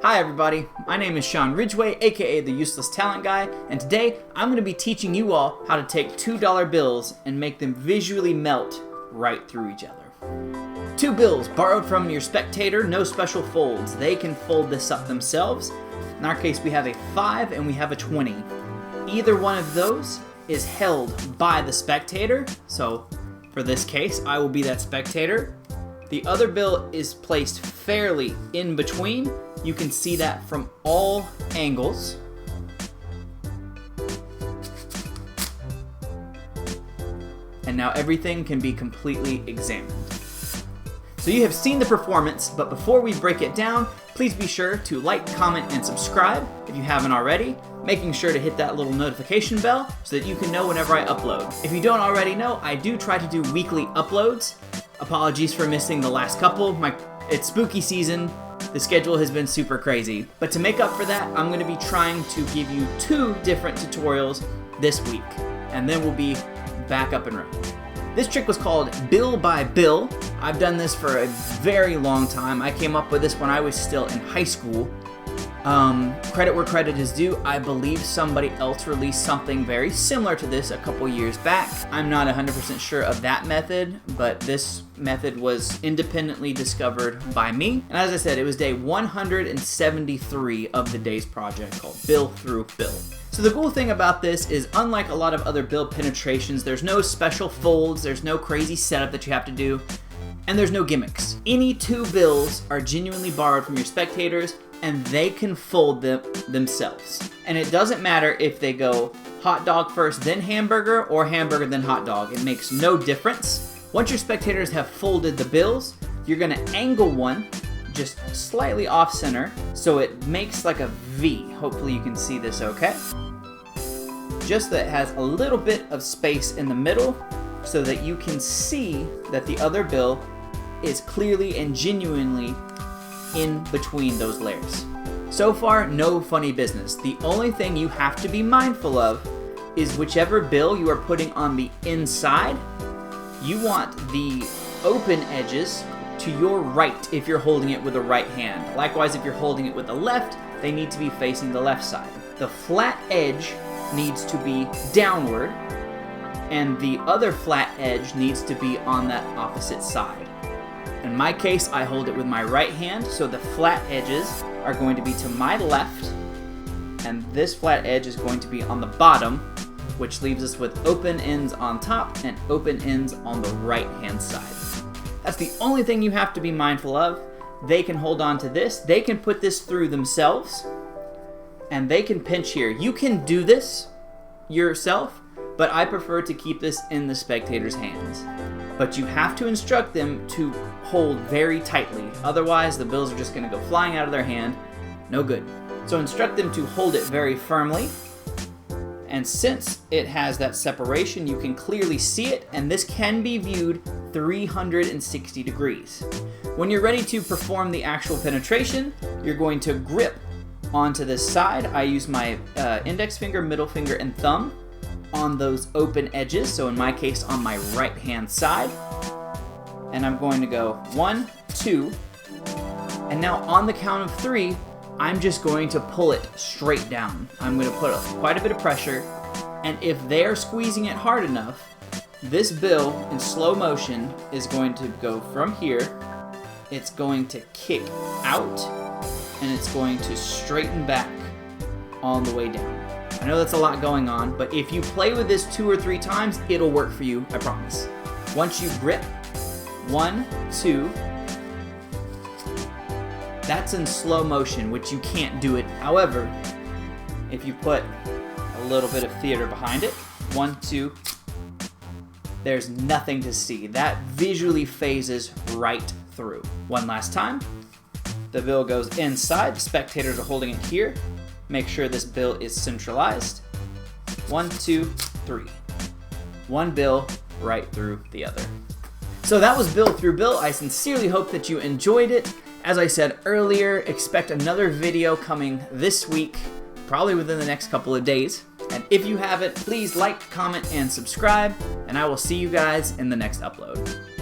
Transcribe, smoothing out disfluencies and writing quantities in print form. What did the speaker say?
Hi everybody, my name is Sean Ridgway, aka the Useless Talent Guy, and today I'm going to be teaching you all how to take $2 bills and make them visually melt right through each other. 2 bills borrowed from your spectator, no special folds. They can fold this up themselves. In our case we have a 5 and we have a 20. Either one of those is held by the spectator, so for this case I will be that spectator. The other bill is placed fairly in between. You can see that from all angles. And now everything can be completely examined. So you have seen the performance, but before we break it down, please be sure to like, comment, and subscribe if you haven't already, making sure to hit that little notification bell so that you can know whenever I upload. If you don't already know, I do try to do weekly uploads. Apologies for missing the last couple. It's spooky season. The schedule has been super crazy. But to make up for that, I'm going to be trying to give you 2 different tutorials this week. And then we'll be back up and running. This trick was called Bill by Bill. I've done this for a very long time. I came up with this when I was still in high school. Credit where credit is due, I believe somebody else released something very similar to this a couple years back. I'm not 100% sure of that method, but this method was independently discovered by me. And as I said, it was day 173 of the day's project called Bill Through Bill. So the cool thing about this is, unlike a lot of other bill penetrations, there's no special folds, there's no crazy setup that you have to do, and there's no gimmicks. Any 2 bills are genuinely borrowed from your spectators, and they can fold them themselves. And it doesn't matter if they go hot dog first, then hamburger, or hamburger, then hot dog. It makes no difference. Once your spectators have folded the bills, you're gonna angle one just slightly off center so it makes like a V. Hopefully you can see this okay. Just that it has a little bit of space in the middle so that you can see that the other bill is clearly and genuinely in between those layers. So far, no funny business. The only thing you have to be mindful of is whichever bill you are putting on the inside, you want the open edges to your right if you're holding it with the right hand. Likewise, if you're holding it with the left, they need to be facing the left side. The flat edge needs to be downward, and the other flat edge needs to be on that opposite side. In my case, I hold it with my right hand, so the flat edges are going to be to my left, and this flat edge is going to be on the bottom, which leaves us with open ends on top and open ends on the right-hand side. That's the only thing you have to be mindful of. They can hold on to this, they can put this through themselves, and they can pinch here. You can do this yourself, but I prefer to keep this in the spectator's hands. But you have to instruct them to hold very tightly, otherwise the bills are just going to go flying out of their hand. No good. So instruct them to hold it very firmly, and since it has that separation, you can clearly see it, and this can be viewed 360 degrees. When you're ready to perform the actual penetration, you're going to grip onto this side. I use my index finger, middle finger, and thumb on those open edges, so in my case on my right hand side, and I'm going to go 1, 2, and now on the count of 3 I'm just going to pull it straight down. I'm going to put quite a bit of pressure, and if they're squeezing it hard enough, this bill in slow motion is going to go from here, it's going to kick out, and it's going to straighten back on the way down. I know that's a lot going on, but if you play with this 2 or 3 times, it'll work for you, I promise. Once you grip, 1, 2, that's in slow motion, which you can't do it. However, if you put a little bit of theater behind it, 1, 2, there's nothing to see. That visually phases right through. One last time, the bill goes inside, the spectators are holding it here. Make sure this bill is centralized. 1, 2, 3. One bill right through the other. So that was Bill Through Bill. I sincerely hope that you enjoyed it. As I said earlier, expect another video coming this week, probably within the next couple of days. And if you haven't, please like, comment, and subscribe, and I will see you guys in the next upload.